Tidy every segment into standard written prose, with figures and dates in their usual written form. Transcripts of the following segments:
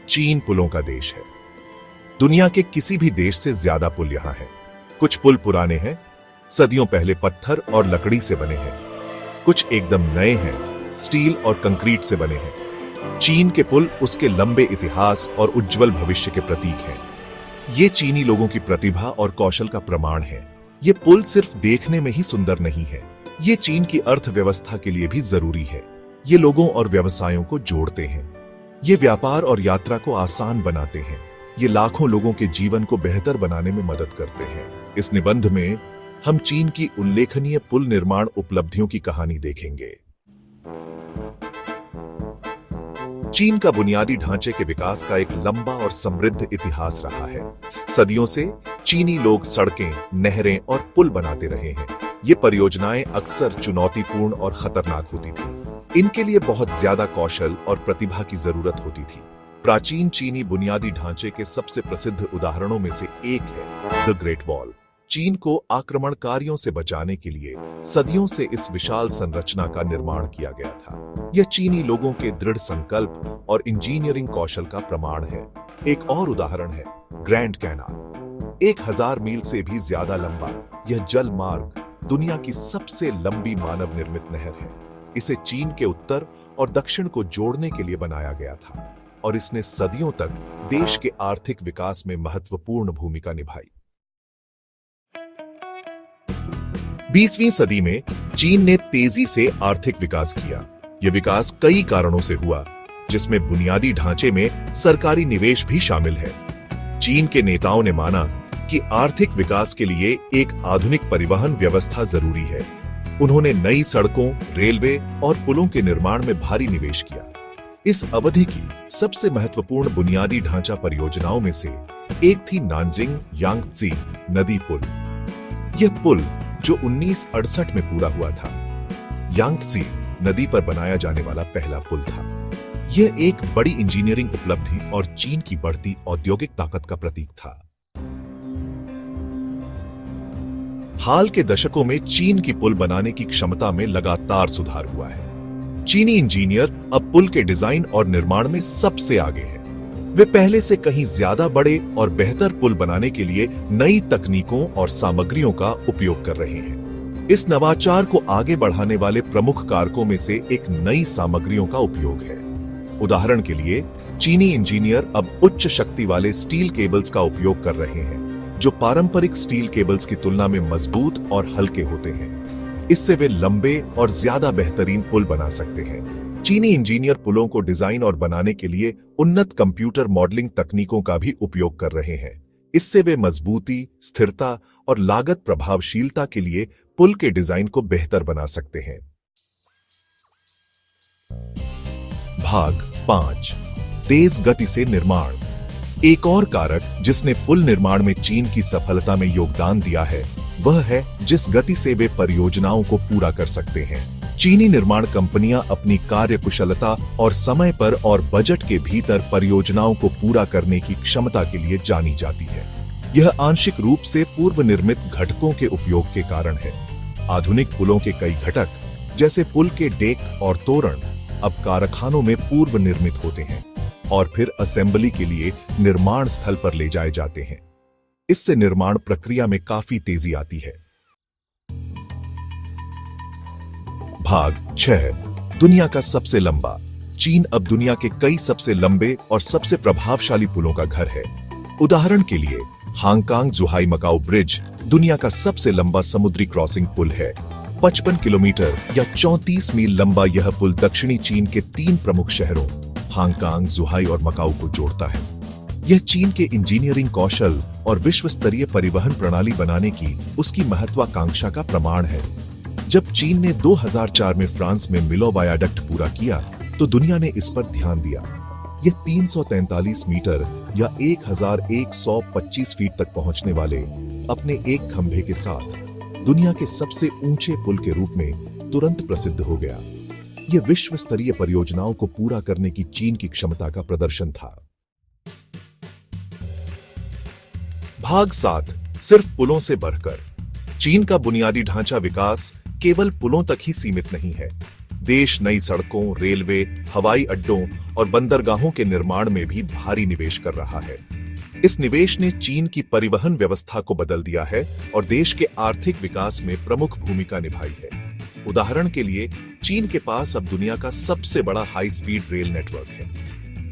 चीन पुलों का देश है। दुनिया के किसी भी देश से ज्यादा पुल यहां हैं। कुछ पुल पुराने हैं, सदियों पहले पत्थर और लकड़ी से बने हैं। कुछ एकदम नए हैं, स्टील और कंक्रीट से बने हैं। चीन के पुल उसके लंबे इतिहास और उज्जवल भविष्य के प्रतीक हैं। ये चीनी लोगों की प्रतिभा और कौशल का प्रमाण है। ये पुल सिर्फ देखने में ही सुंदर नहीं है, ये चीन की अर्थव्यवस्था के लिए भी जरूरी है। ये लोगों और व्यवसायों को जोड़ते हैं। ये व्यापार और यात्रा को आसान बनाते हैं। ये लाखों लोगों के जीवन को बेहतर बनाने में मदद करते हैं। इस निबंध में हम चीन की उल्लेखनीय पुल निर्माण उपलब्धियों की कहानी देखेंगे। चीन का बुनियादी ढांचे के विकास का एक लंबा और समृद्ध इतिहास रहा है। सदियों से चीनी लोग सड़कें, नहरें और पुल बनाते रहे हैं। ये परियोजनाएं अक्सर चुनौतीपूर्ण और खतरनाक होती थीं। इनके लिए बहुत ज्यादा कौशल और प्रतिभा की जरूरत होती थी। प्राचीन चीनी बुनियादी ढांचे के सबसे प्रसिद्ध उदाहरणों में से एक है द ग्रेट वॉल। चीन को आक्रमणकारियों से बचाने के लिए सदियों से इस विशाल संरचना का निर्माण किया गया था। यह चीनी लोगों के दृढ़ संकल्प और इंजीनियरिंग कौशल का प्रमाण है। एक और उदाहरण है ग्रैंड कैनाल। 1000 मील से भी ज्यादा लंबा यह जल मार्ग दुनिया की सबसे लंबी मानव निर्मित नहर है। इसे चीन के उत्तर और दक्षिण को जोड़ने के लिए बनाया गया था और इसने सदियों तक देश के आर्थिक विकास में महत्वपूर्ण भूमिका निभाई। 20वीं सदी में चीन ने तेजी से आर्थिक विकास किया। यह विकास कई कारणों से हुआ, जिसमें बुनियादी ढांचे में सरकारी निवेश भी शामिल है। चीन के नेताओं ने माना कि आर्थिक विकास के लिए एक आधुनिक परिवहन व्यवस्था जरूरी है। उन्होंने नई सड़कों, रेलवे और पुलों के निर्माण में भारी निवेश किया। इस अवधि की सबसे महत्वपूर्ण बुनियादी ढांचा परियोजनाओं में से एक थी नानजिंग यांगत्सी नदी पुल। यह पुल जो 1968 में पूरा हुआ था, यांगत्सी नदी पर बनाया जाने वाला पहला पुल था। यह एक बड़ी इंजीनियरिंग उपलब्धि और चीन की बढ़ती औद्योगिक ताकत का प्रतीक था। हाल के दशकों में चीन की पुल बनाने की क्षमता में लगातार सुधार हुआ है। चीनी इंजीनियर अब पुल के डिजाइन और निर्माण में सबसे आगे हैं। वे पहले से कहीं ज्यादा बड़े और बेहतर पुल बनाने के लिए नई तकनीकों और सामग्रियों का उपयोग कर रहे हैं। इस नवाचार को आगे बढ़ाने वाले प्रमुख कारकों में से एक नई सामग्रियों का उपयोग है। उदाहरण के लिए, चीनी इंजीनियर अब उच्च शक्ति वाले स्टील केबल्स का उपयोग कर रहे हैं, जो पारंपरिक स्टील केबल्स की तुलना में मजबूत और हल्के होते हैं। इससे वे लंबे और ज्यादा बेहतरीन पुल बना सकते हैं। चीनी इंजीनियर पुलों को डिजाइन और बनाने के लिए उन्नत कंप्यूटर मॉडलिंग तकनीकों का भी उपयोग कर रहे हैं। इससे वे मजबूती, स्थिरता और लागत प्रभावशीलता के लिए पुल के डिजाइन को बेहतर बना सकते हैं। भाग 5, तेज गति से निर्माण। एक और कारक जिसने पुल निर्माण में चीन की सफलता में योगदान दिया है, वह है जिस गति से वे परियोजनाओं को पूरा कर सकते हैं। चीनी निर्माण कंपनियां अपनी कार्यकुशलता और समय पर और बजट के भीतर परियोजनाओं को पूरा करने की क्षमता के लिए जानी जाती है। यह आंशिक रूप से पूर्व निर्मित घटकों के उपयोग के कारण है। आधुनिक पुलों के कई घटक, जैसे पुल के डेक और तोरण, अब कारखानों में पूर्व निर्मित होते हैं और फिर असेंबली के लिए निर्माण स्थल पर ले जाए जाते हैं। इससे निर्माण प्रक्रिया में काफी तेजी आती है। भाग 6, दुनिया का सबसे लंबा। चीन अब दुनिया के कई सबसे लंबे और सबसे प्रभावशाली पुलों का घर है। उदाहरण के लिए, हांगकांग जुहाई मकाऊ ब्रिज दुनिया का सबसे लंबा समुद्री क्रॉसिंग पुल है। 55 किलोमीटर या 34 मील लंबा यह पुल दक्षिणी चीन के 3 प्रमुख शहरों हांगकांग, जुहाई और मकाऊ को जोड़ता है। यह चीन के इंजीनियरिंग कौशल और विश्व स्तरीय परिवहन प्रणाली बनाने की उसकी महत्वाकांक्षा का प्रमाण है। जब चीन ने 2004 में फ्रांस में मिलो वायाडक्ट पूरा किया, तो दुनिया ने इस पर ध्यान दिया। यह 343 मीटर या 1125 फीट तक पहुंचने वाले अपने एक खंभे के साथ दुनिया के सबसे ऊंचे पुल के रूप में तुरंत प्रसिद्ध हो गया। यह विश्व स्तरीय परियोजनाओं को पूरा करने की चीन की क्षमता का प्रदर्शन था। भाग 7, सिर्फ पुलों से बढ़कर। चीन का बुनियादी ढांचा विकास केवल पुलों तक ही सीमित नहीं है। देश नई सड़कों, रेलवे, हवाई अड्डों और बंदरगाहों के निर्माण में भी भारी निवेश कर रहा है। इस निवेश ने चीन की परिवहन व्यवस्था को बदल दिया है और देश के आर्थिक विकास में प्रमुख भूमिका निभाई है। उदाहरण के लिए, चीन के पास अब दुनिया का सबसे बड़ा हाई स्पीड रेल नेटवर्क है।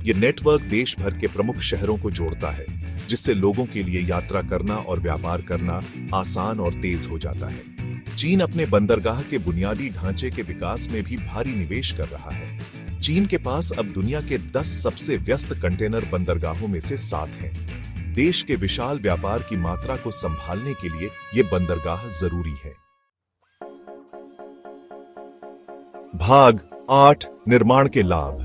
ये नेटवर्क देश भर के प्रमुख शहरों को जोड़ता है, जिससे लोगों के लिए यात्रा करना और व्यापार करना आसान और तेज हो जाता है। चीन अपने बंदरगाह के बुनियादी ढांचे के विकास में भी भारी निवेश कर रहा है। चीन के पास अब दुनिया के 10 सबसे व्यस्त कंटेनर बंदरगाहों में से 7 हैं। देश के विशाल व्यापार की मात्रा को संभालने के लिए ये बंदरगाह जरूरी है। भाग 8, निर्माण के लाभ।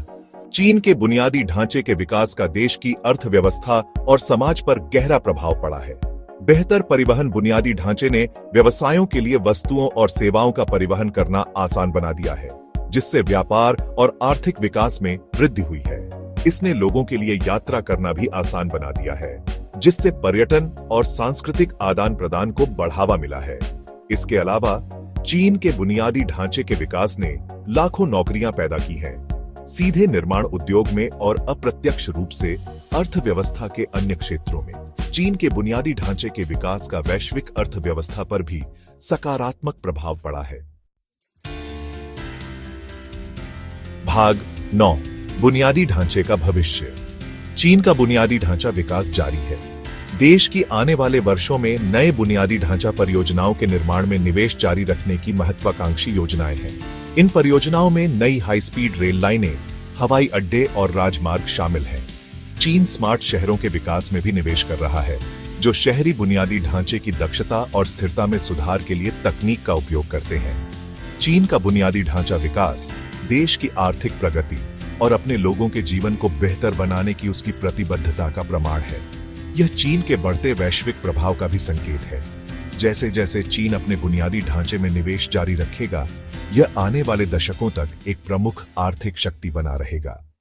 चीन के बुनियादी ढांचे के विकास का देश की अर्थव्यवस्था और समाज पर गहरा प्रभाव पड़ा है। बेहतर परिवहन बुनियादी ढांचे ने व्यवसायों के लिए वस्तुओं और सेवाओं का परिवहन करना आसान बना दिया है, जिससे व्यापार और आर्थिक विकास में वृद्धि हुई है। इसने लोगों के लिए यात्रा करना भी आसान बना दिया है, जिससे पर्यटन और सांस्कृतिक आदान प्रदान को बढ़ावा मिला है। इसके अलावा चीन के बुनियादी ढांचे के विकास ने लाखों नौकरियां पैदा की हैं, सीधे निर्माण उद्योग में और अप्रत्यक्ष रूप से अर्थव्यवस्था के अन्य क्षेत्रों में। चीन के बुनियादी ढांचे के विकास का वैश्विक अर्थव्यवस्था पर भी सकारात्मक प्रभाव पड़ा है। भाग 9, बुनियादी ढांचे का भविष्य। चीन का बुनियादी ढांचा विकास जारी है। देश की आने वाले वर्षों में नए बुनियादी ढांचा परियोजनाओं के निर्माण में निवेश जारी रखने की महत्वाकांक्षी योजनाएं हैं। इन परियोजनाओं में नई हाई स्पीड रेल लाइनें, हवाई अड्डे और राजमार्ग शामिल हैं। चीन स्मार्ट शहरों के विकास में भी निवेश कर रहा है, जो शहरी बुनियादी ढांचे की दक्षता और स्थिरता में सुधार के लिए तकनीक का उपयोग करते हैं। चीन का बुनियादी ढांचा विकास देश की आर्थिक प्रगति और अपने लोगों के जीवन को बेहतर बनाने की उसकी प्रतिबद्धता का प्रमाण है। यह चीन के बढ़ते वैश्विक प्रभाव का भी संकेत है। जैसे जैसे चीन अपने बुनियादी ढांचे में निवेश जारी रखेगा, यह आने वाले दशकों तक एक प्रमुख आर्थिक शक्ति बना रहेगा।